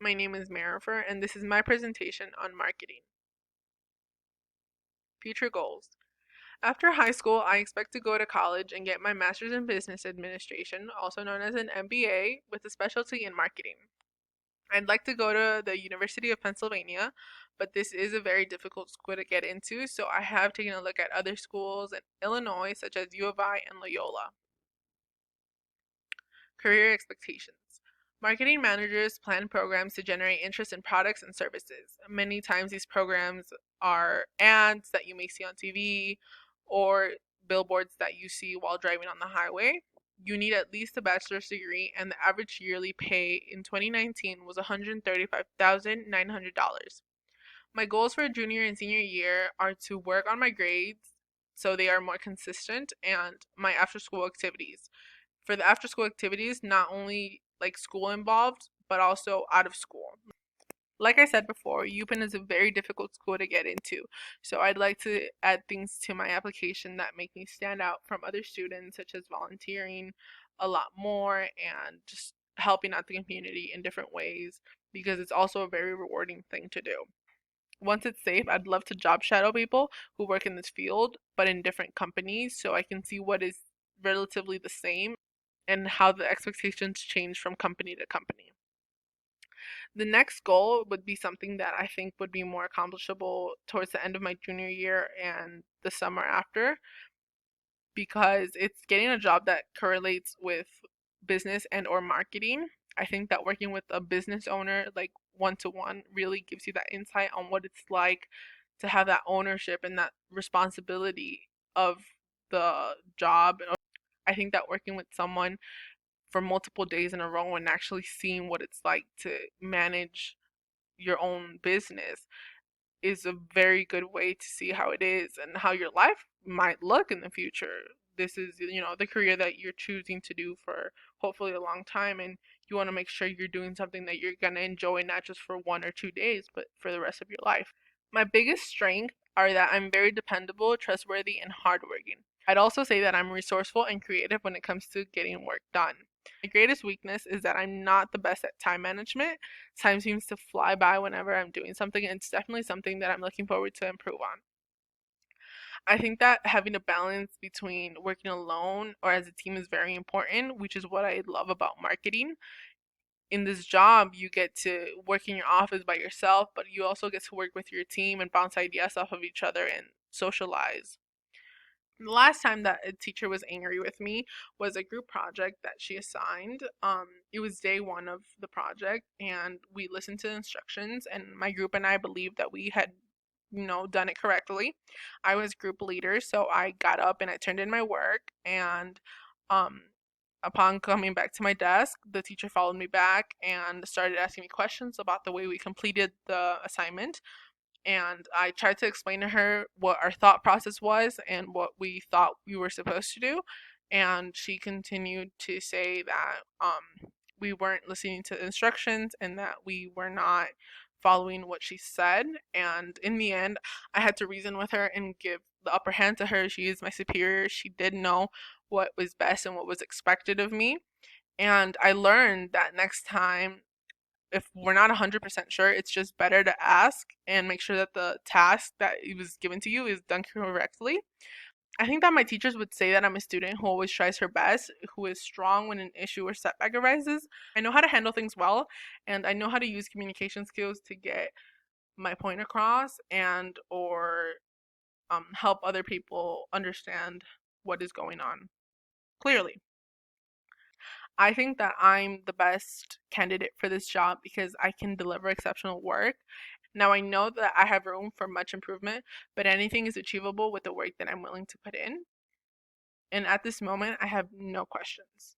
My name is Marifer, and this is my presentation on marketing. Future goals. After high school, I expect to go to college and get my master's in business administration, also known as an MBA, with a specialty in marketing. I'd like to go to the University of Pennsylvania, but this is a very difficult school to get into, so I have taken a look at other schools in Illinois, such as U of I and Loyola. Career expectations. Marketing managers plan programs to generate interest in products and services. Many times, these programs are ads that you may see on TV or billboards that you see while driving on the highway. You need at least a bachelor's degree, and the average yearly pay in 2019 was $135,900. My goals for junior and senior year are to work on my grades so they are more consistent and my after school activities. For the after school activities, not only like school involved, but also out of school. Like I said before, UPenn is a very difficult school to get into, so I'd like to add things to my application that make me stand out from other students, such as volunteering a lot more and just helping out the community in different ways because it's also a very rewarding thing to do. Once it's safe, I'd love to job shadow people who work in this field, but in different companies, so I can see what is relatively the same and how the expectations change from company to company. The next goal would be something that I think would be more accomplishable towards the end of my junior year and the summer after, because it's getting a job that correlates with business and or marketing. I think that working with a business owner like one to one really gives you that insight on what it's like to have that ownership and that responsibility of the job. I think that working with someone for multiple days in a row and actually seeing what it's like to manage your own business is a very good way to see how it is and how your life might look in the future. This is, the career that you're choosing to do for hopefully a long time, and you want to make sure you're doing something that you're going to enjoy not just for 1 or 2 days, but for the rest of your life. My biggest strength are that I'm very dependable, trustworthy, and hardworking. I'd also say that I'm resourceful and creative when it comes to getting work done. My greatest weakness is that I'm not the best at time management. Time seems to fly by whenever I'm doing something, and it's definitely something that I'm looking forward to improve on. I think that having a balance between working alone or as a team is very important, which is what I love about marketing. In this job, you get to work in your office by yourself, but you also get to work with your team and bounce ideas off of each other and socialize. The last time that a teacher was angry with me was a group project that she assigned. It was day one of the project, and we listened to the instructions, and my group and I believed that we had, done it correctly. I was group leader, so I got up and I turned in my work, and um, upon coming back to my desk, the teacher followed me back and started asking me questions about the way we completed the assignment, and I tried to explain to her what our thought process was and what we thought we were supposed to do. And she continued to say that we weren't listening to the instructions and that we were not following what she said. And in the end, I had to reason with her and give the upper hand to her. She is my superior. She did know what was best and what was expected of me. And I learned that next time, if we're not 100% sure, it's just better to ask and make sure that the task that it was given to you is done correctly. I think that my teachers would say that I'm a student who always tries her best, who is strong when an issue or setback arises. I know how to handle things well, and I know how to use communication skills to get my point across and or help other people understand what is going on clearly. I think that I'm the best candidate for this job because I can deliver exceptional work. Now, I know that I have room for much improvement, but anything is achievable with the work that I'm willing to put in. And at this moment, I have no questions.